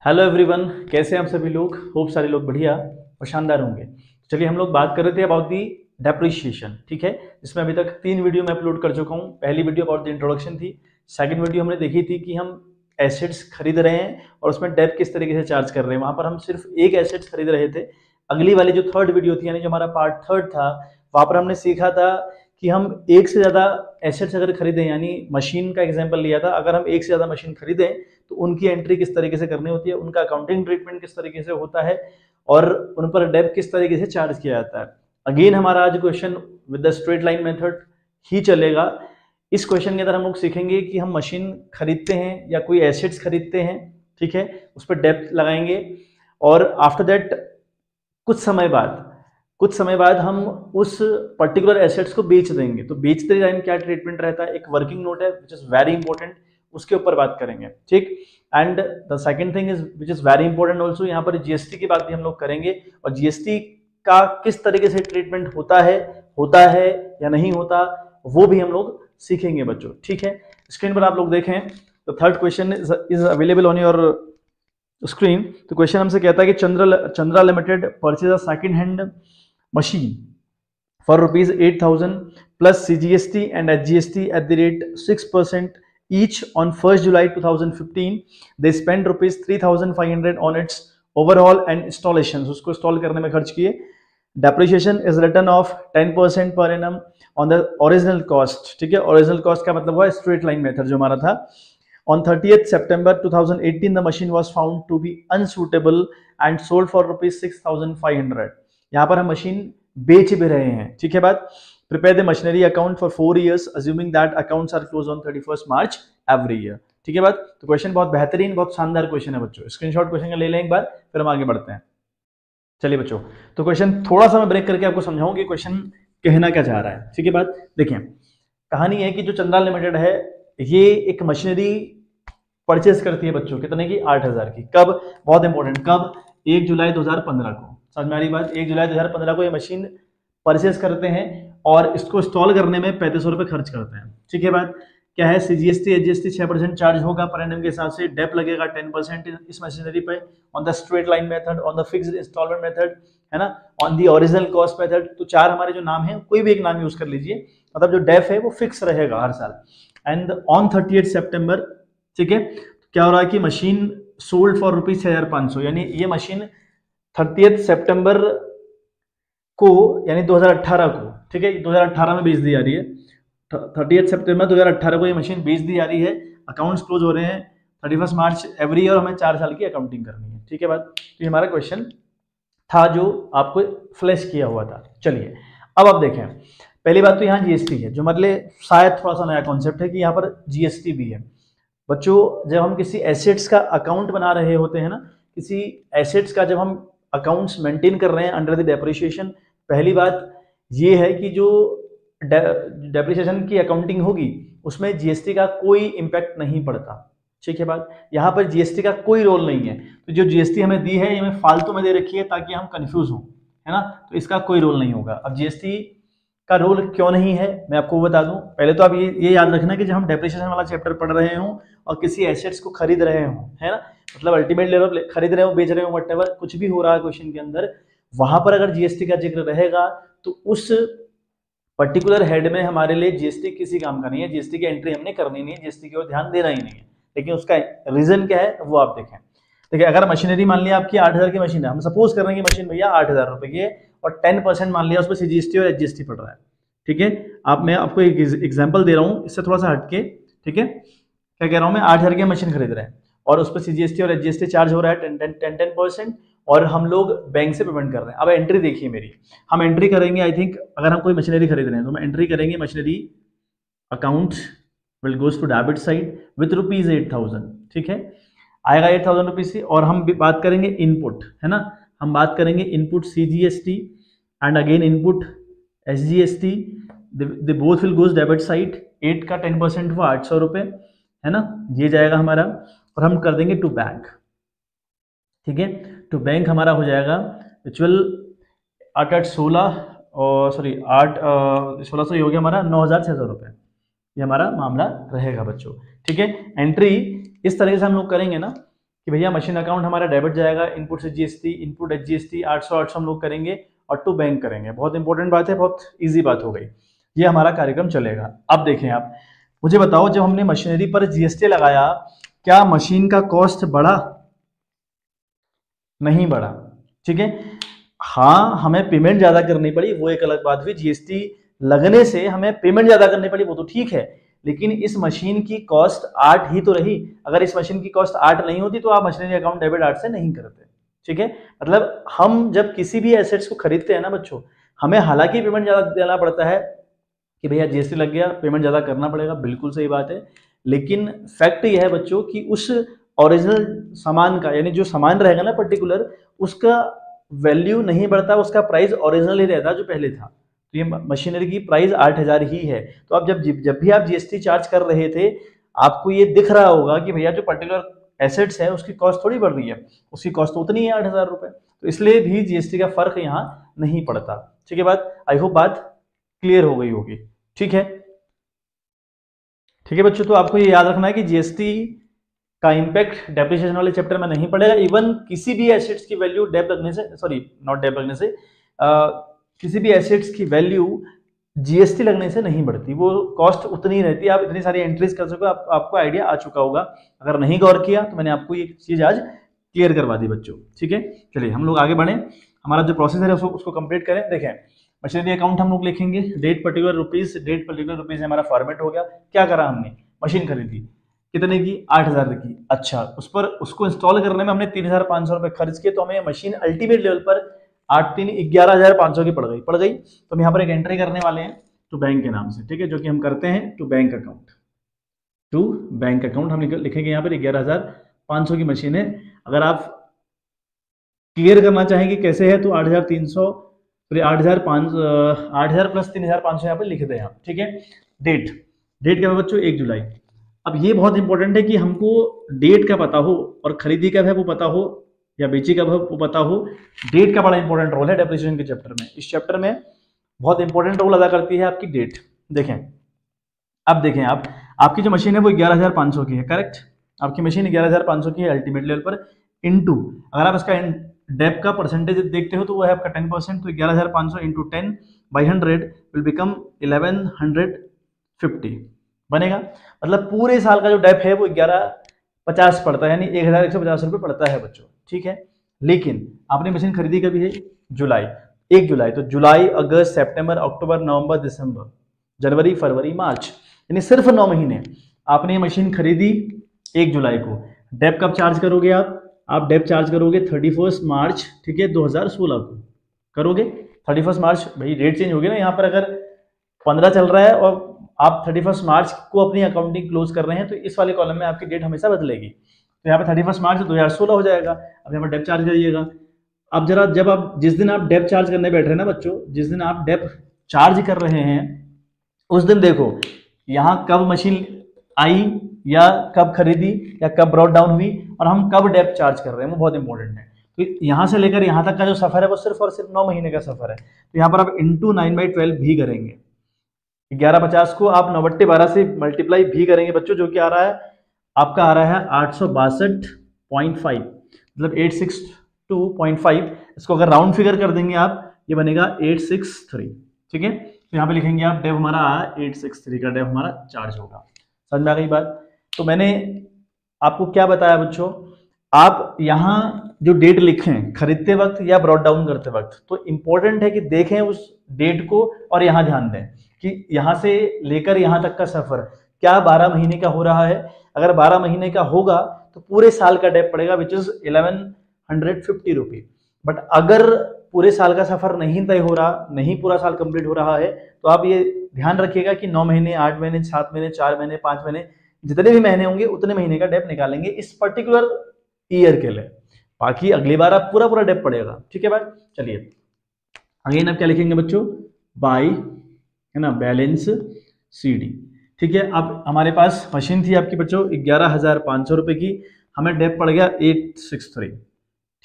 Hello everyone, कैसे हैं आप सभी लोग। होप सारे लोग बढ़िया और शानदार होंगे। चलिए हम लोग बात कर रहे थे अबाउट दी डेप्रिशिएशन, ठीक है, जिसमें अभी तक 3 वीडियो मैं अपलोड कर चुका हूँ। पहली वीडियो अबाउट द इंट्रोडक्शन थी। सेकंड वीडियो हमने देखी थी कि हम एसेट्स खरीद रहे हैं और उसमें डेप किस तरीके से चार्ज कर रहे हैं। वहां पर हम सिर्फ एक एसेट्स खरीद रहे थे। अगली वाली जो थर्ड वीडियो थी, यानी जो हमारा पार्ट थर्ड था, वहां पर हमने सीखा था कि हम एक से ज्यादा एसेट्स अगर खरीदें, यानी मशीन का एग्जाम्पल लिया था, अगर हम एक से ज्यादा मशीन खरीदें तो उनकी एंट्री किस तरीके से करनी होती है, उनका अकाउंटिंग ट्रीटमेंट किस तरीके से होता है और उन पर डेप किस तरीके से चार्ज किया जाता है। अगेन हमारा आज question with the straight line method ही चलेगा। इस क्वेश्चन के अंदर हम लोग सीखेंगे कि हम मशीन खरीदते हैं या कोई एसेट्स खरीदते हैं, ठीक है, उस पर डेप लगाएंगे और आफ्टर दैट कुछ समय बाद हम उस पर्टिकुलर एसेट्स को बेच देंगे। तो बेचते टाइम क्या ट्रीटमेंट रहता है, एक वर्किंग नोट है विच इज वेरी इंपॉर्टेंट, उसके ऊपर बात करेंगे, ठीक। And the second thing is which is very important also, यहाँ पर जीएसटी की बात भी हम लोग करेंगे और जीएसटी का किस तरीके से ट्रीटमेंट होता है या नहीं होता, वो भी हम लोग सीखेंगे बच्चों, ठीक है। स्क्रीन पर आप लोग देखें तो third question is available on your screen. तो क्वेश्चन हमसे कहता है कि Chandra limited purchase a second hand machine for rupees 8,000 plus CGST and HGST at the rate 6% each on 1st July 2015. They spent rupees 3,500 on its overhaul and installations. उसको install करने में खर्च किए। Depreciation is written off 10% per annum on the original cost, ठीक है। Original cost का मतलब हुआ straight line method जो हमारा था। On 30th September 2018, the machine was found to be unsuitable and sold for rupees 6,500. यहाँ पर हम मशीन बेच भी रहे हैं, ठीक है बात। Prepare the machinery account for 4 years assuming that accounts are closed on 31st March every year, ठीक है बात। तो क्वेश्चन बहुत बेहतरीन, बहुत शानदार क्वेश्चन है बच्चों। स्क्रीनशॉट क्वेश्चन का ले लें एक बार, फिर हम आगे बढ़ते हैं। चलिए बच्चों, तो क्वेश्चन थोड़ा सा मैं ब्रेक करके आपको समझाऊं कि क्वेश्चन कहना क्या चाह रहा है, ठीक है बात। देखिए कहानी है कि जो चंद्रा लिमिटेड है ये एक मशीनरी परचेज करती है बच्चों, कितने की, 8,000 की। कब, बहुत इंपॉर्टेंट, कब, 1 जुलाई 2015 को। समझ में आ रही बात, 1 जुलाई 2015 को ये मशीन परचेज करते हैं और इसको इंस्टॉल करने में 3500 रुपये खर्च करते हैं, ठीक है बात। क्या है, सीजीएसटी एचजीएसटी 6% चार्ज होगा पर एनम के हिसाब से, डेप लगेगा 10% इस मशीनरी पे on the straight line method, on the fixed instalment method, है ना, on the original cost method. तो 4 हमारे जो नाम है, कोई भी एक नाम यूज कर लीजिए, मतलब जो डेप है वो फिक्स रहेगा हर साल। एंड ऑन 30 सितंबर, ठीक है, क्या हो रहा है कि मशीन सोल्ड फॉर रुपीज 6,500, यानी ये मशीन 30 सितंबर को यानी 2018 को, ठीक है, 2018 में बेच दी जा रही है। 30 सितंबर 2018 को ये मशीन बेच दी जा रही है। अकाउंट्स क्लोज हो रहे हैं 31 मार्च एवरी ईयर, हमें 4 साल की अकाउंटिंग करनी है, ठीक है बात। तो ये हमारा क्वेश्चन था जो आपको फ्लैश किया हुआ था। चलिए अब आप देखें, पहली बात तो यहाँ जीएसटी है, जो मतलब शायद थोड़ा सा नया कॉन्सेप्ट है कि यहाँ पर जीएसटी भी है बच्चों। जब हम किसी एसेट्स का अकाउंट बना रहे होते हैं ना, किसी एसेट्स का जब हम अकाउंट्स मेंटेन कर रहे हैं अंडर द डेप्रिशिएशन, पहली बात ये है कि जो डेप्रिशिएशन की अकाउंटिंग होगी उसमें जीएसटी का कोई इम्पैक्ट नहीं पड़ता, ठीक है बात। यहाँ पर जीएसटी का कोई रोल नहीं है। तो जो जीएसटी हमें दी है ये हमें फालतू में दे रखी है ताकि हम कंफ्यूज हों, है ना, तो इसका कोई रोल नहीं होगा। अब जीएसटी का रोल क्यों नहीं है मैं आपको बता दूं। पहले तो आप ये याद रखना कि जब हम डेप्रिशिएशन वाला चैप्टर पढ़ रहे हों और किसी एसेट्स को खरीद रहे हों, है ना, मतलब अल्टीमेट लेवल खरीद रहे हो, बेच रहे हो, व्हाटएवर कुछ भी हो रहा है क्वेश्चन के अंदर, वहां पर अगर जीएसटी का जिक्र रहेगा तो उस पर्टिकुलर हेड में हमारे लिए जीएसटी किसी काम का नहीं है। जीएसटी की एंट्री हमने करनी नहीं है, जीएसटी की ओर ध्यान देना ही नहीं है। लेकिन उसका रीजन क्या है वो आप देखें। देखिए अगर मशीनरी मान लिया आपकी 8,000 की मशीन है, हम सपोज कर रहे हैं कि मशीन भैया 8,000 रुपए की है और 10% मान लिया उस पर सीजीएसटी और एचजीएसटी पड़ रहा है, ठीक है। मैं आपको एक एग्जांपल दे रहा हूँ इससे थोड़ा सा हटके, ठीक है। क्या कह रहा हूँ मैं, 8,000 की मशीन खरीद रहे हैं और उस पर सीजीएसटी और एचजीएसटी चार्ज हो रहा है 10% और हम लोग बैंक से पेमेंट कर रहे हैं। अब एंट्री देखिए मेरी, हम एंट्री करेंगे, आई थिंक अगर हम कोई मशीनरी खरीद रहे हैं तो हम एंट्री करेंगे machinery account will goes to debit side with rupees 8,000, ठीक है, आएगा 8,000 रुपीज से। और हम बात करेंगे इनपुट, है ना, हम बात करेंगे input CGST and again input HGST, they both will goes debit side. 8 का 10% हुआ 800 रुपये, है ना, ये जाएगा हमारा। और हम कर देंगे टू बैंक, ठीक है, टू बैंक हमारा हो जाएगा विच विल 8 8 16 और सॉरी 1600 हो गया हमारा 9600 रुपये, ये हमारा मामला रहेगा बच्चों। ठीक है, एंट्री इस तरीके से हम लोग करेंगे ना कि भैया मशीन अकाउंट हमारा डेबिट जाएगा, इनपुट से जीएसटी, इनपुट एच जीएसटी 800 हम लोग करेंगे और टू बैंक करेंगे। बहुत इंपॉर्टेंट बात है, बहुत ईजी बात हो गई, ये हमारा कार्यक्रम चलेगा। अब देखें आप मुझे बताओ, जब हमने मशीनरी पर जीएसटी लगाया क्या मशीन का कॉस्ट बढ़ा? नहीं बढ़ा। ठीक है, हाँ हमें पेमेंट ज्यादा करनी पड़ी, वो एक अलग बात हुई, जीएसटी लगने से हमें पेमेंट ज्यादा करनी पड़ी, वो तो ठीक है, लेकिन इस मशीन की कॉस्ट 8 ही तो रही। अगर इस मशीन की कॉस्ट 8 नहीं होती तो आप मशीनरी अकाउंट डेबिट 8 से नहीं करते। ठीक है, मतलब हम जब किसी भी एसेट्स को खरीदते हैं ना बच्चों, हमें हालांकि पेमेंट ज्यादा देना पड़ता है कि भैया जीएसटी लग गया, पेमेंट ज्यादा करना पड़ेगा, बिल्कुल सही बात है, लेकिन फैक्ट यह है बच्चों कि उस ओरिजिनल सामान का, यानी जो सामान रहेगा ना पर्टिकुलर, उसका वैल्यू नहीं बढ़ता, उसका प्राइस ओरिजिनल ही रहता जो पहले था। तो ये मशीनरी की प्राइस 8000 ही है। तो आप जब भी आप जीएसटी चार्ज कर रहे थे, आपको ये दिख रहा होगा कि भैया जो पर्टिकुलर एसेट्स है उसकी कॉस्ट थोड़ी बढ़ रही है, उसकी कॉस्ट तो उतनी है 8000 रुपए, तो इसलिए भी जीएसटी का फर्क यहाँ नहीं पड़ता। ठीक है, बात आई होप बात क्लियर हो गई होगी। ठीक है, ठीक है बच्चों, तो आपको ये याद रखना है कि जीएसटी का इंपैक्ट डेप्रिसिएशन वाले चैप्टर में नहीं पड़ेगा। इवन किसी भी एसेट्स की वैल्यू डेप लगने से, सॉरी नॉट डेप लगने से, किसी भी एसेट्स की वैल्यू जीएसटी लगने से नहीं बढ़ती, वो कॉस्ट उतनी ही रहती है। आप इतनी सारी एंट्रीज कर सको, आपको आइडिया आ चुका होगा। अगर नहीं गौर किया तो मैंने आपको ये चीज आज क्लियर करवा दी बच्चों। ठीक है, चलिए हम लोग आगे बढ़े, हमारा जो प्रोसेस है उसको कंप्लीट करें। देखें, मशीनरी अकाउंट हम लोग लिखेंगे, डेट पर्टिकुलर रुपीज हमारा फॉर्मेट हो गया। क्या करा हमने, मशीन खरीदी, कितने की? 8000 की। अच्छा, उस पर उसको इंस्टॉल करने में हमने 3500 रुपए खर्च किए, तो हमें मशीन अल्टीमेट लेवल पर 11,500 की पड़ गई। तो हम यहाँ पर एक एंट्री करने वाले हैं टू बैंक के नाम से। ठीक है, जो कि हम करते हैं टू बैंक अकाउंट हम लिखेंगे यहाँ पर 11,500 की मशीन है। अगर आप क्लियर करना चाहेंगे कैसे है तो 8,300 8,000 प्लस 3,500 यहाँ पर लिख दें आप। ठीक है, डेट क्या है बच्चों? 1 जुलाई। अब ये बहुत इंपॉर्टेंट है कि हमको डेट का पता हो और खरीदी कब है वो पता हो या बेची कब है वो पता हो। डेट का बड़ा इंपॉर्टेंट रोल है डेप्रिसिएशन के चैप्टर में। इस चैप्टर में बहुत इंपॉर्टेंट रोल अदा करती है आपकी डेट। देखें, अब देखें आप, आपकी जो मशीन है वो 11,500 की है, करेक्ट? आपकी मशीन 11,500 की है अल्टीमेट लेवल पर, इनटू अगर आप इसका डेप का परसेंटेज देखते हो तो वो है आपका 10%। तो 11,500 इंटू 10 बाई 100 विल बिकम 1150 बनेगा। मतलब पूरे साल का जो डेप है वो 1150 पड़ता है, यानी 1150 रुपये पड़ता है बच्चों। ठीक है, लेकिन आपने मशीन खरीदी कभी है? जुलाई, 1 जुलाई। तो जुलाई, अगस्त, सितंबर, अक्टूबर, नवंबर, दिसंबर, जनवरी, फरवरी, मार्च, यानी सिर्फ 9 महीने आपने ये मशीन खरीदी 1 जुलाई को। डेप कब चार्ज करोगे आप डेप चार्ज करोगे 31 मार्च, ठीक है, 2016 को करोगे। 31 मार्च, भाई रेट चेंज होगी ना, यहाँ पर अगर 15 चल रहा है और आप 31 मार्च को अपनी अकाउंटिंग क्लोज कर रहे हैं तो इस वाले कॉलम में आपकी डेट हमेशा बदलेगी। तो यहाँ पे 31 मार्च 2016 हो जाएगा। अब यहाँ पर डेप चार्ज करिएगा। अब जरा जब आप जिस दिन आप डेप चार्ज करने बैठ रहे हैं ना बच्चों, जिस दिन आप डेप चार्ज कर रहे हैं उस दिन देखो यहाँ कब मशीन आई या कब खरीदी या कब ब्रॉट डाउन हुई और हम कब डेप चार्ज कर रहे हैं, वो बहुत इंपॉर्टेंट है। तो यहाँ से लेकर यहाँ तक का जो सफर है वो सिर्फ और सिर्फ 9 महीने का सफर है। तो यहाँ पर आप इंटू 9/12 भी करेंगे। 1150 को आप 9/12 से मल्टीप्लाई भी करेंगे बच्चों, जो कि आ रहा है आपका, आ रहा है 862.5, मतलब 862.5। इसको अगर राउंड फिगर कर देंगे आप, ये बनेगा 863। ठीक है, तो यहाँ पे लिखेंगे आप डेप हमारा 863 का डेप हमारा चार्ज होगा। समझ में आ गई बात? तो मैंने आपको क्या बताया बच्चों, आप यहाँ जो डेट लिखें खरीदते वक्त या ब्रॉट डाउन करते वक्त, तो इंपॉर्टेंट है कि देखें उस डेट को और यहाँ ध्यान दें कि यहाँ से लेकर यहाँ तक का सफर क्या 12 महीने का हो रहा है। अगर 12 महीने का होगा तो पूरे साल का डेप पड़ेगा विच इज 1150 रुपी। बट अगर पूरे साल का सफर नहीं तय हो रहा, नहीं पूरा साल कंप्लीट हो रहा है, तो आप ये ध्यान रखिएगा कि 9 महीने, 8 महीने, 7 महीने, 4 महीने, 5 महीने, जितने भी महीने होंगे उतने महीने का डेप निकालेंगे इस पर्टिकुलर ईयर के लिए। बाकी अगली बार आप पूरा डेप पड़ेगा। ठीक है भाई, चलिए अगेन आप क्या लिखेंगे बच्चों? बाई, है ना, बैलेंस CD। ठीक है, अब हमारे पास मशीन थी आपकी बच्चों 11,500 रुपए की, हमें डेप पड़ गया 863।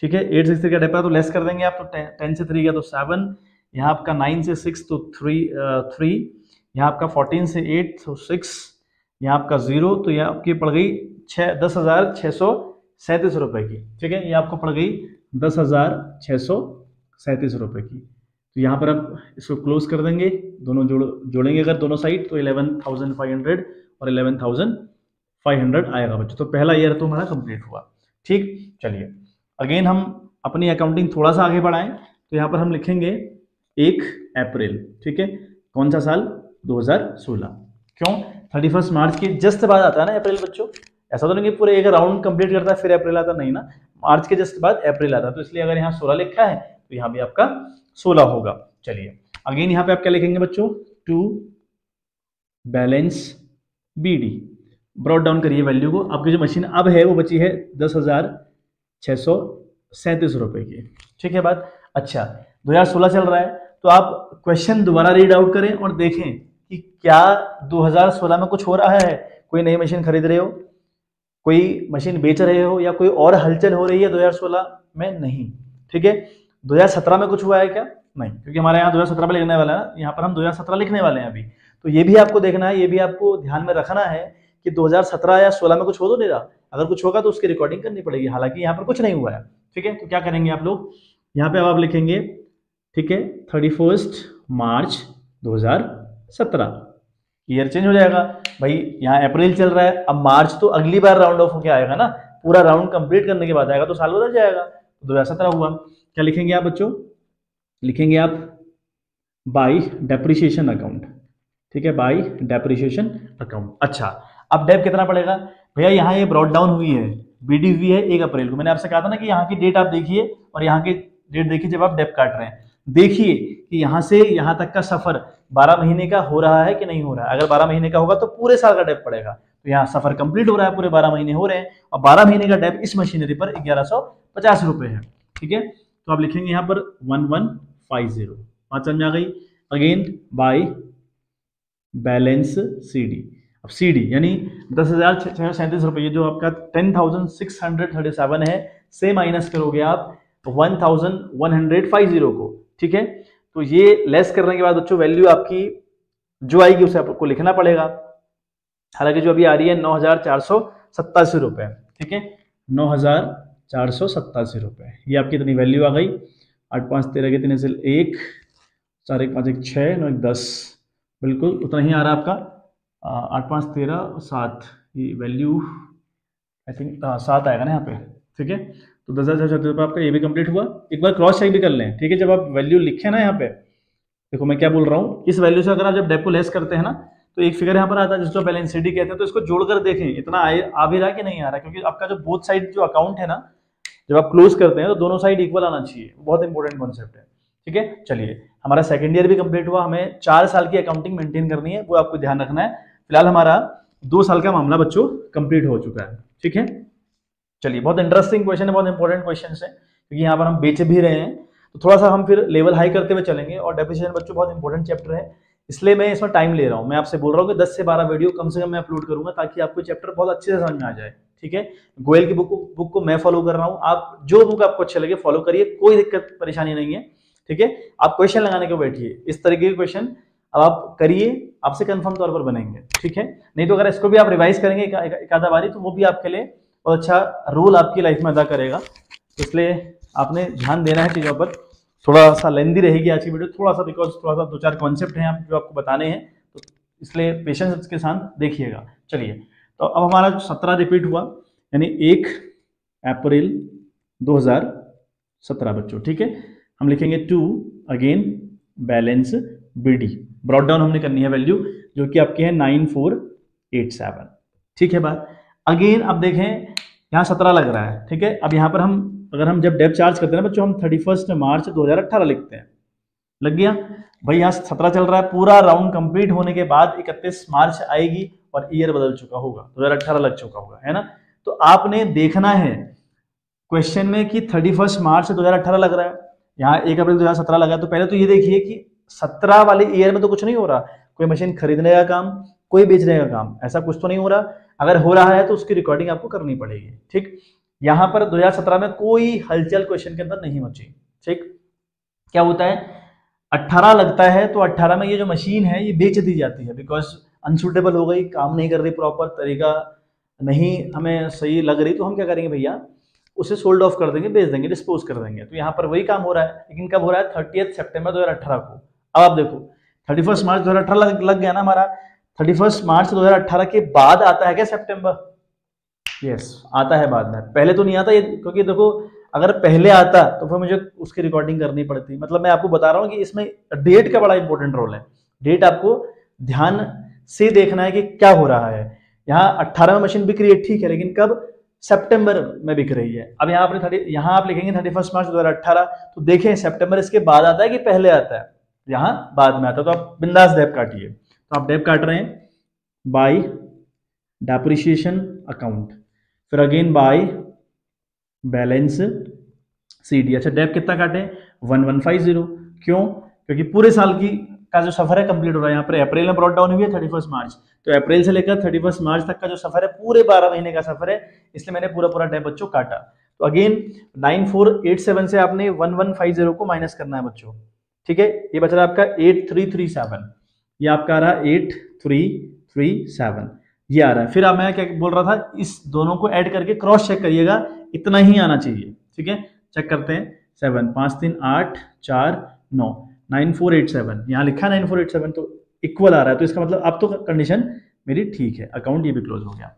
ठीक है, 863 का डेप है तो लेस कर देंगे आप, तो 10 से 3 गया तो 7, यहाँ आपका 9 से 6 तो 3, यहाँ आपका 14 से 8 तो 6, यहाँ आपका 0 तो यहाँ आपकी पड़ गई 10,637 रुपए की। ठीक है, ये आपको पड़ गई 10,637 रुपए की। तो यहाँ पर आप इसको क्लोज कर देंगे, दोनों जोड़ेंगे अगर दोनों साइड तो 11,500 और 11,500 आएगा बच्चों। तो पहला ईयर तो हमारा कंप्लीट हुआ। ठीक, चलिए अगेन हम अपनी अकाउंटिंग थोड़ा सा आगे बढ़ाएं तो यहाँ पर हम लिखेंगे 1 अप्रैल। ठीक है, कौन सा साल? 2016। क्यों? 31 मार्च के जस्ट बाद आता है ना अप्रैल बच्चों। ऐसा तो नहीं कि पूरे एक राउंड कंप्लीट करता है फिर अप्रैल आता, नहीं ना, मार्च के जस्ट बाद अप्रैल आता है। तो इसलिए अगर यहाँ 16 लिखा है तो यहाँ भी आपका 16 होगा। चलिए अगेन यहाँ पे आप क्या लिखेंगे बच्चों? To balance BD, brought down करिए वैल्यू को। आपकी जो मशीन अब है वो बची है 10,637 रुपए की। ठीक है बात। अच्छा 2016 चल रहा है तो आप क्वेश्चन दोबारा रीड आउट करें और देखें कि क्या 2016 में कुछ हो रहा है। कोई नई मशीन खरीद रहे हो, कोई मशीन बेच रहे हो, या कोई और हलचल हो रही है 2016 में? नहीं। ठीक है, 2017 में कुछ हुआ है क्या? नहीं, क्योंकि हमारे यहाँ 2017 में लिखने वाला है, यहाँ पर हम 2017 लिखने वाले हैं अभी। तो ये भी आपको देखना है, ये भी आपको ध्यान में रखना है कि 2017 या 16 में कुछ हो तो नहीं रहा। अगर कुछ होगा तो उसकी रिकॉर्डिंग करनी पड़ेगी, हालांकि यहाँ पर कुछ नहीं हुआ है। ठीक है, तो क्या करेंगे आप लोग, यहाँ पे अब आप लिखेंगे, ठीक है, 31 मार्च 2017, ईयर चेंज हो जाएगा भाई। यहाँ अप्रैल चल रहा है, अब मार्च तो अगली बार राउंड ऑफ होके आएगा ना, पूरा राउंड कंप्लीट करने के बाद आएगा, तो साल बदल जाएगा। 2017 हुआ। क्या लिखेंगे आप बच्चों? लिखेंगे आप बाय डेप्रिसिएशन अकाउंट। ठीक है, बाय डेप्रिसिएशन अकाउंट। अच्छा अब डेप कितना पड़ेगा भैया? यहाँ ये ब्रॉड डाउन हुई है, BD हुई है 1 अप्रैल को। मैंने आपसे कहा था ना कि यहाँ की डेट आप देखिए और यहाँ की डेट देखिए जब आप डेप काट रहे हैं। देखिए कि यहाँ से यहाँ तक का सफर 12 महीने का हो रहा है कि नहीं हो रहा है। अगर 12 महीने का होगा तो पूरे साल का डेप पड़ेगा। तो यहाँ सफर कंप्लीट हो रहा है, पूरे 12 महीने हो रहे हैं, और 12 महीने का डेप इस मशीनरी पर 1150 रुपए है। ठीक है, तो आप लिखेंगे यहाँ पर 1150। बात समझ आ गई। Again by balance CD। अब CD यानी 10,637 रुपये, जो आपका 10,637 है, से माइनस करोगे आप 1,150 को। ठीक है, तो ये लेस करने के बाद बच्चों वैल्यू आपकी जो आएगी उसे आपको लिखना पड़ेगा। हालांकि जो अभी आ रही है 9,487 रुपये। ठीक है, 9,487 रुपये, ये आपकी इतनी वैल्यू आ गई। 8 5 13 के 3 से 1 4 1 5 1 6 9 1 10, बिल्कुल उतना ही आ रहा है आपका। 8 5 13 7, ये वैल्यू आई थिंक 7 आएगा ना यहाँ पे। ठीक है, तो 10,637 रुपये आपका ये भी कंप्लीट हुआ। एक बार क्रॉस चेक भी कर लें। ठीक है, जब आप वैल्यू लिखे ना यहाँ पे, देखो मैं क्या बोल रहा हूँ, इस वैल्यू से अगर आप जब डेप को लेस करते हैं ना तो एक फिगर यहाँ पर आता है जिसको बैलेंस CD कहते हैं। तो इसको जोड़कर देखें इतना आ भी रहा है कि नहीं आ रहा है, क्योंकि आपका जो बोथ साइड जो अकाउंट है ना, जब आप क्लोज करते हैं तो दोनों साइड इक्वल आना चाहिए। बहुत इंपॉर्टेंट कॉन्सेप्ट है। ठीक है, चलिए हमारा सेकंड ईयर भी कंप्लीट हुआ। हमें 4 साल की अकाउंटिंग मेंटेन करनी है, वो आपको ध्यान रखना है। फिलहाल हमारा 2 साल का मामला बच्चों कंप्लीट हो चुका है। ठीक है, चलिए बहुत इंटरेस्टिंग क्वेश्चन है, बहुत इंपॉर्टेंट क्वेश्चन है, क्योंकि यहाँ पर हम बेच भी रहे हैं तो थोड़ा सा हम फिर लेवल हाई करते हुए चलेंगे। और डेप्रिसिएशन बच्चों बहुत इंपॉर्टेंट चैप्टर है, इसलिए मैं इसमें टाइम ले रहा हूँ। मैं आपसे बोल रहा हूँ कि 10 से 12 वीडियो कम से कम मैं अपलोड करूंगा, ताकि आपको चैप्टर बहुत अच्छे से समझ में आ जाए। ठीक है, गोयल की बुक को मैं फॉलो कर रहा हूँ, आप जो बुक आपको अच्छे लगे फॉलो करिए, कोई दिक्कत परेशानी नहीं है। ठीक है, आप क्वेश्चन लगाने को बैठिए, इस तरीके के क्वेश्चन अब आप करिए, आपसे कंफर्म तौर पर बनेंगे। ठीक है, नहीं तो अगर इसको भी आप रिवाइज करेंगे एक आधा बारी, तो वो भी आपके लिए बहुत अच्छा रोल आपकी लाइफ में अदा करेगा। तो इसलिए आपने ध्यान देना है चीज़ों पर। थोड़ा सा लेंदी रहेगी आज की वीडियो, थोड़ा सा, बिकॉज थोड़ा सा 2-4 कॉन्सेप्ट हैं जो आपको बताने हैं, तो इसलिए पेशेंस के साथ देखिएगा। चलिए, तो अब हमारा 17 रिपीट हुआ, यानी 1 अप्रैल 2017 बच्चों। ठीक है, हम लिखेंगे 2 again balance BD, brought down हमने करनी है वैल्यू, जो कि आपकी है 9487। ठीक है बात। अगेन अब देखें यहाँ 17 लग रहा है। ठीक है, अब यहाँ पर हम अगर हम जब डेप चार्ज करते हैं ना बच्चों, हम 31 मार्च 2018 लिखते हैं। लग गया भाई, यहाँ 17 चल रहा है, पूरा राउंड कंप्लीट होने के बाद 31 मार्च आएगी और ईयर बदल चुका होगा, 2018 लग चुका होगा, है ना। तो आपने देखना है क्वेश्चन में कि 31 मार्च 2018 लग रहा है, यहाँ 1 अप्रैल 2017 लगा है। तो पहले तो ये देखिए कि 17 वाले ईयर में तो कुछ नहीं हो रहा, कोई मशीन खरीदने का काम, कोई बेचने का काम, ऐसा कुछ तो नहीं हो रहा। अगर हो रहा है तो उसकी रिकॉर्डिंग आपको करनी पड़ेगी। ठीक, यहाँ पर 2017 में कोई हलचल क्वेश्चन के अंदर नहीं मची। ठीक, क्या होता है 18 लगता है तो 18 में ये जो मशीन है ये बेच दी जाती है, बिकॉज अनसूटेबल हो गई, काम नहीं कर रही, प्रॉपर तरीका नहीं हमें सही लग रही, तो हम क्या करेंगे भैया, उसे सोल्ड ऑफ कर देंगे, बेच देंगे, डिस्पोज कर देंगे। तो यहाँ पर वही काम हो रहा है, लेकिन कब हो रहा है, 30 सितंबर 2018 को। अब आप देखो 31 मार्च 2018 लग गया ना हमारा, 31 मार्च 2018 के बाद आता है क्या सितंबर? यस, आता है बाद में, पहले तो नहीं आता ये, क्योंकि देखो अगर पहले आता तो फिर मुझे उसकी रिकॉर्डिंग करनी पड़ती। मतलब मैं आपको बता रहा हूँ कि इसमें डेट का बड़ा इंपॉर्टेंट रोल है। डेट आपको ध्यान से देखना है कि क्या हो रहा है। यहाँ 18 में मशीन बिक रही है, ठीक है, लेकिन कब, सितंबर में बिक रही है। अब यहाँ आपने यहाँ आप लिखेंगे 31 मार्च 2018, तो देखें सितंबर इसके बाद आता है कि पहले आता है? यहाँ बाद में आता है। तो आप बिंदास डेप काटिए। तो आप डेप काट रहे हैं बाय डेप्रिसिएशन अकाउंट, फिर अगेन बाय बैलेंस सीडी। अच्छा, डेप कितना काटे, 1150। क्यों? क्योंकि पूरे साल की का जो सफर है कंप्लीट हो रहा है। यहाँ पर अप्रैल में ब्रॉट डाउन हुई है 31 मार्च, तो अप्रैल से लेकर 31 मार्च तक का जो सफर है पूरे 12 महीने का सफर है, इसलिए मैंने पूरा पूरा डेप बच्चों काटा। तो अगेन 9487 से आपने 1150 को माइनस करना है बच्चों, ठीक है। ये बच रहा है आपका 8337, ये आपका आ रहा है 8337, ये आ रहा है। फिर अब मैं क्या बोल रहा था, इस दोनों को ऐड करके क्रॉस चेक करिएगा, इतना ही आना चाहिए, ठीक है। चेक करते हैं, 7 5 3 8 4 9 9487, यहाँ लिखा 9487, तो इक्वल आ रहा है, तो इसका मतलब अब तो कंडीशन मेरी ठीक है, अकाउंट ये भी क्लोज हो गया,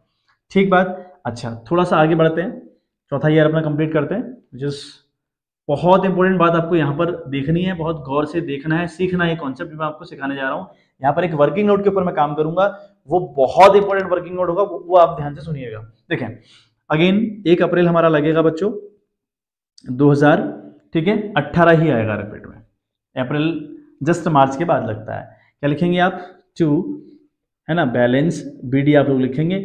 ठीक बात। अच्छा, थोड़ा सा आगे बढ़ते हैं, चौथा ईयर अपना कंप्लीट करते हैं। जिस बहुत इंपॉर्टेंट बात आपको यहाँ पर देखनी है, बहुत गौर से देखना है, सीखना है कॉन्सेप्ट मैं आपको सिखाने जा रहा हूँ। यहाँ पर एक वर्किंग नोट के ऊपर मैं काम करूंगा, वो बहुत इंपॉर्टेंट वर्किंग नोट होगा, वो आप ध्यान से सुनिएगा। देखें, अगेन 1 अप्रैल हमारा लगेगा बच्चों 2000, ठीक है, 18 ही आएगा रिपीट में, अप्रैल जस्ट मार्च के बाद लगता है। क्या लिखेंगे आप, 2, है ना, बैलेंस बीडी आप लोग लिखेंगे,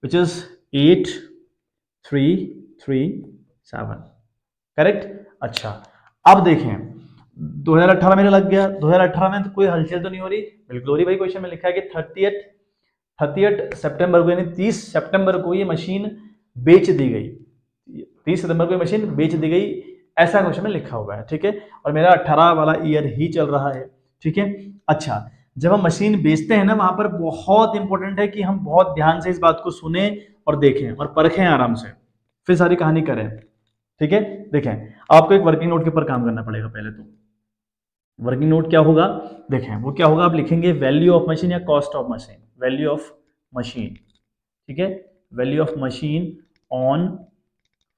विच इज 8337, करेक्ट। अच्छा, अब देखें 2018 में लग गया, 2018 में तो कोई हलचल तो नहीं हो रही, बिल्कुल हो रही भाई। क्वेश्चन में लिखा है कि 30 सितंबर को, यानी 30 सितंबर को ये मशीन बेच दी गई, 30 सितंबर को ये मशीन बेच दी गई, ऐसा क्वेश्चन में लिखा हुआ है, ठीक है। और मेरा 18 वाला ईयर ही चल रहा है, ठीक है। अच्छा, जब हम मशीन बेचते हैं ना, वहां पर बहुत इंपॉर्टेंट है कि हम बहुत ध्यान से इस बात को सुने और देखें और परखें आराम से, फिर सारी कहानी करें, ठीक है। देखें, आपको एक वर्किंग नोट के ऊपर काम करना पड़ेगा। पहले तो वर्किंग नोट क्या होगा, देखें वो क्या होगा, आप लिखेंगे वैल्यू ऑफ मशीन या cost of machine, value of machine, ठीक है, वैल्यू ऑफ मशीन ऑन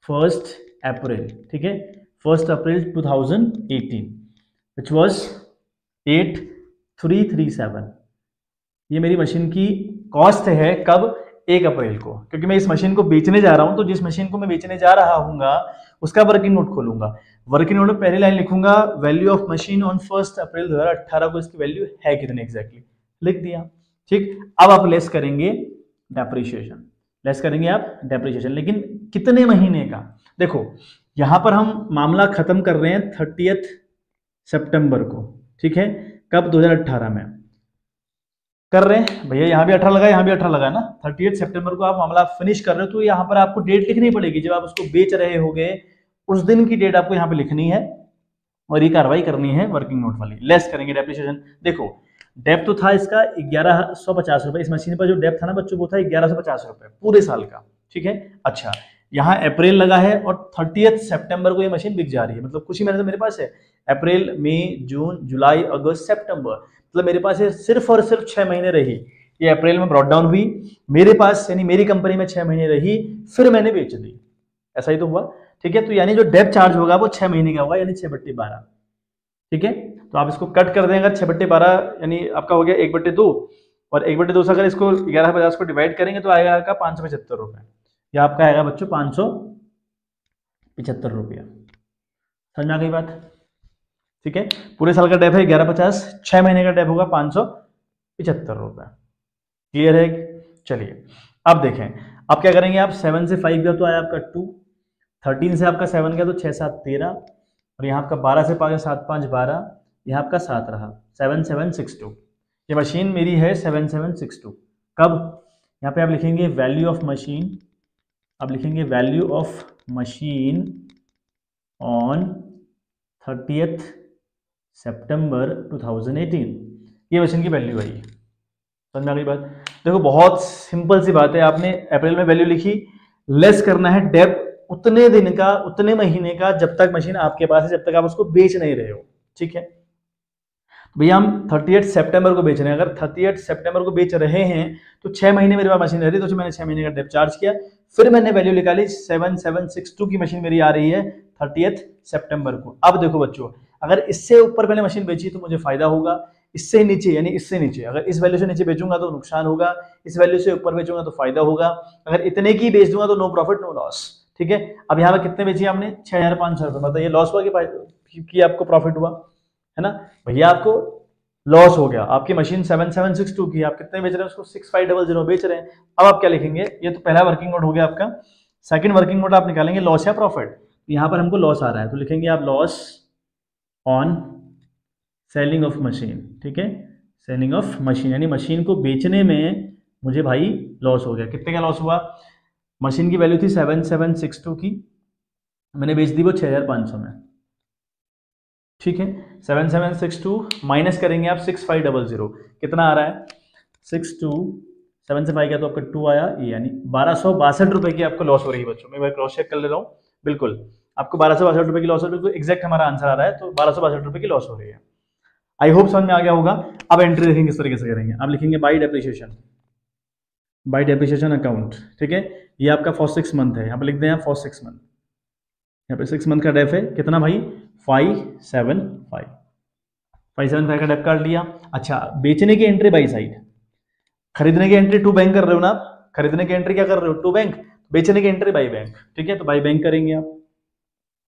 1 अप्रैल, ठीक है, 1 अप्रैल 2018, विच वॉज 8337। ये मेरी मशीन की कॉस्ट है, कब, 1 अप्रैल को, क्योंकि मैं इस मशीन को बेचने जा रहा हूं, तो जिस मशीन को मैं बेचने जा रहा हूंगा उसका वर्किंग नोट खोलूंगा। वर्किंग नोट में पहली लाइन लिखूंगा वैल्यू ऑफ मशीन ऑन 1 अप्रैल 2018 को, इसकी वैल्यू है कितनी एग्जैक्टली, लिख दिया, ठीक। अब आप लेस करेंगे डेप्रिसिएशन, लेस करेंगे आप डेप्रिसिएशन, लेकिन कितने महीने का। देखो यहां पर हम मामला खत्म कर रहे हैं 30 सितंबर को, ठीक है, कब, 2018 में कर रहे हैं भैया, यहाँ भी 18 लगा, यहाँ भी 18 लगा ना, 30 सितंबर को आप मामला फिनिश कर रहे हो, तो यहाँ पर आपको डेट लिखनी पड़ेगी जब आप उसको बेच रहे होगे, उस दिन की डेट आपको यहाँ पे लिखनी है, और ये कार्रवाई करनी है वर्किंग नोट वाली। लेस करेंगे डेप्रिसिएशन। देखो डेप तो था इसका 1150 रुपए, इस मशीन पर जो डेप था ना बच्चों, वो था 1150 रुपए पूरे साल का, ठीक है। अच्छा, यहाँ अप्रैल लगा है और 30 सितंबर को ये मशीन बिक जा रही है, मतलब कुछ ही महीने तो मेरे पास है, अप्रैल, मई, जून, जुलाई, अगस्त, सितंबर, मतलब मेरे पास ये सिर्फ और सिर्फ 6 महीने रही। ये अप्रैल में ब्रॉट डाउन हुई मेरे पास, यानी मेरी कंपनी में 6 महीने रही, फिर मैंने बेच दी, ऐसा ही तो हुआ, ठीक है। तो यानी जो डेप चार्ज होगा वो 6 महीने का होगा, यानी 6/12, ठीक है। तो आप इसको कट कर दें, अगर 6/12 यानी आपका हो गया 1/2, और 1/2 से अगर इसको 1150 को डिवाइड करेंगे तो आएगा आपका 575 रुपये, या आपका आएगा बच्चों 575 रुपया। समझ आ गई बात, ठीक है। पूरे साल का डेप है 1150, 6 महीने का डेप होगा 575 रुपये, क्लियर है। चलिए अब देखें, अब क्या करेंगे आप, 7 से 5 गया तो आया आपका 2, 13 से आपका 7 गया तो 6 7 13, और यहाँ आपका 12 से 5 7 5 12, यहाँ आपका 7 रहा, 7762। ये मशीन मेरी है 7762। कब, यहाँ पे आप लिखेंगे वैल्यू ऑफ मशीन, आप लिखेंगे वैल्यू ऑफ मशीन ऑन 30 सितंबर 2018, ये मशीन की वैल्यू आई। समझ में आ गई बात? देखो बहुत सिंपल सी बात है, आपने अप्रैल में वैल्यू लिखी, लेस करना है डेप उतने दिन का, उतने महीने का जब तक मशीन आपके पास है, जब तक आप उसको बेच नहीं रहे हो। ठीक है, भैया हम 30 सितंबर को बेच रहे हैं, अगर 30 सितंबर को बेच रहे हैं तो 6 महीने मेरे पास मशीन रह रही, तो मैंने 6 महीने का डेप चार्ज किया, फिर मैंने वैल्यू निकाली 7762 की मशीन मेरी आ रही है 30 सितंबर को। अब देखो बच्चों, अगर इससे ऊपर मैंने मशीन बेची तो मुझे फायदा होगा, इससे नीचे यानी इससे नीचे, अगर इस वैल्यू से नीचे बेचूंगा तो नुकसान होगा, इस वैल्यू से ऊपर बेचूंगा तो फायदा होगा, अगर इतने की बेच दूंगा तो नो प्रॉफिट नो लॉस। ठीक है, अब यहाँ पे कितने बेची आपने? 6500 रुपए, मतलब ये लॉस हुआ कि आपको प्रॉफिट हुआ, है ना भैया? आपको लॉस हो गया, आपकी मशीन 7762 की, आप कितने बेच रहे हैं उसको? 6500 बेच रहे हैं। अब आप क्या लिखेंगे? ये तो पहला वर्किंग नोट हो गया आपका। सेकंड वर्किंग नोट आप निकालेंगे लॉस या प्रॉफिट। यहाँ पर हमको लॉस आ रहा है तो लिखेंगे आप loss on selling of machine. ठीक है, सेलिंग ऑफ मशीन यानी मशीन को बेचने में मुझे भाई लॉस हो गया। कितने का लॉस हुआ? मशीन की वैल्यू थी 7762 की, मैंने बेच दी वो 6500 में। ठीक है, 7762 माइनस करेंगे आप 6500, कितना आ रहा है? 62 7 से 5 गया तो आपका 2 आया, ये यानी 1262 रुपए की आपको लॉस हो रही है बच्चों। मैं क्रॉस चेक कर ले रहा हूँ, बिल्कुल आपको 1262 रुपए की लॉस हो रही है, बिल्कुल एग्जैक्ट हमारा आंसर आ रहा है, तो 1262 रुपए की लॉस हो रही है। आई होप समझ में आ गया होगा। अब एंट्री देखेंगे किस तरीके से करेंगे। आप लिखेंगे by depreciation, by depreciation account. ठीक है, ये आपका फॉर 6 मंथ है, यहाँ पे लिख दें आप फॉर 6 मंथ। यहाँ पे 6 मंथ का डेफ है, कितना भाई? 575 का डेप काट लिया। अच्छा, बेचने की एंट्री बाई साइड, खरीदने की एंट्री टू बैंक कर रहे हो ना आप, खरीदने की एंट्री क्या कर रहे हो? टू बैंक, बेचने की एंट्री बाई बैंक। ठीक है, तो बाई बैंक करेंगे आप,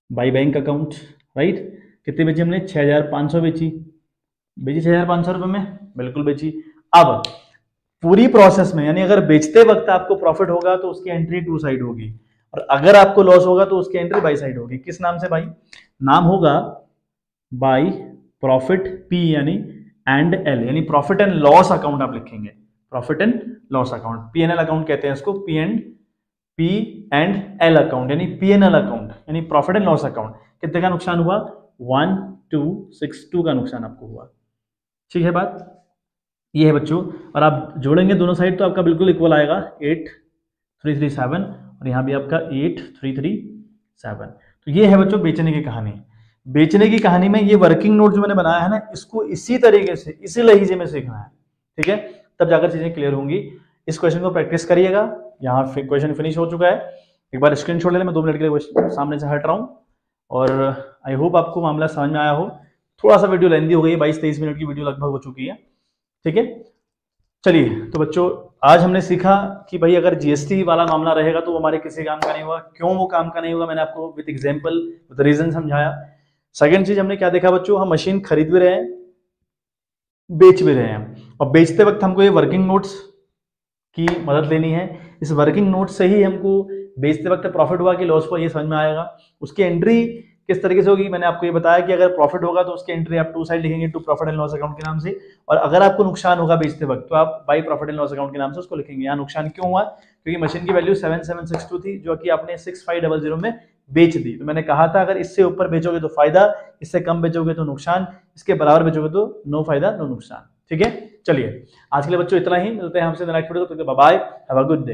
बाई बैंक अकाउंट, राइट। कितनी बेची हमने? 6500 बेची, बेची 6500 रुपए में, बिल्कुल बेची। अब पूरी प्रोसेस में यानी अगर बेचते वक्त आपको प्रॉफिट होगा तो उसकी एंट्री टू साइड होगी, और अगर आपको लॉस होगा तो उसकी एंट्री बाई साइड होगी। किस नाम से भाई? नाम होगा बाई प्रॉफिट पी यानी एंड एल, यानी प्रॉफिट एंड लॉस अकाउंट आप लिखेंगे, profit and loss account, P N L account कहते हैं इसको, पी एंड एल अकाउंट यानी पी एन एल अकाउंट यानी प्रॉफिट एंड लॉस अकाउंट। कितने का नुकसान हुआ? 1262 का नुकसान आपको हुआ। ठीक है बात, ये है बच्चों। और आप जोड़ेंगे दोनों साइड तो आपका बिल्कुल इक्वल आएगा 8337, और यहाँ भी आपका 8337। तो ये है बच्चों बेचने की कहानी। बेचने की कहानी में ये वर्किंग नोट जो मैंने बनाया है ना, इसको इसी तरीके से, इसी लहजे में सीखना है। ठीक है, तब जाकर चीजें क्लियर होंगी। इस क्वेश्चन को प्रैक्टिस करिएगा। यहाँ क्वेश्चन फिनिश हो चुका है, एक बार स्क्रीनशॉट ले लें। मैं 2 मिनट के लिए सामने से हट रहा हूँ, और आई होप आपको मामला समझ में आया हो। थोड़ा सा वीडियो लेंदी हो गई है, 22-23 मिनट की वीडियो लगभग हो चुकी है। ठीक है, चलिए तो बच्चों आज हमने सीखा कि भाई अगर जीएसटी वाला मामला रहेगा तो वो हमारे किसी काम का नहीं होगा। क्यों वो काम का नहीं होगा, मैंने आपको विद एग्जांपल विद रीजन समझाया। सेकंड चीज हमने क्या देखा बच्चों, हम मशीन खरीद भी रहे हैं, बेच भी रहे हैं, और बेचते वक्त हमको ये वर्किंग नोट्स की मदद लेनी है। इस वर्किंग नोट से ही हमको बेचते वक्त प्रॉफिट हुआ कि लॉस हुआ ये समझ में आएगा। उसकी एंट्री किस तरीके से होगी, मैंने आपको ये बताया कि अगर प्रॉफिट होगा तो उसकी एंट्री आप टू साइड लिखेंगे, to profit and loss account के नाम से, और अगर आपको नुकसान होगा बेचते वक्त तो आप by profit and loss account के नाम से उसको लिखेंगे। यहाँ नुकसान क्यों हुआ? क्योंकि मशीन की वैल्यू 7762 थी जो कि आपने 6500 में बेच दी। तो मैंने कहा था अगर इससे ऊपर बेचोगे तो फायदा, इससे कम बेचोगे तो नुकसान, इसके बराबर बेचोगे तो नो फायदा नो नुकसान। ठीक है, चलिए आज के लिए बच्चों इतना ही, मिलते हैं हमसे नेक्स्ट वीडियो। तो bye bye, have a good day.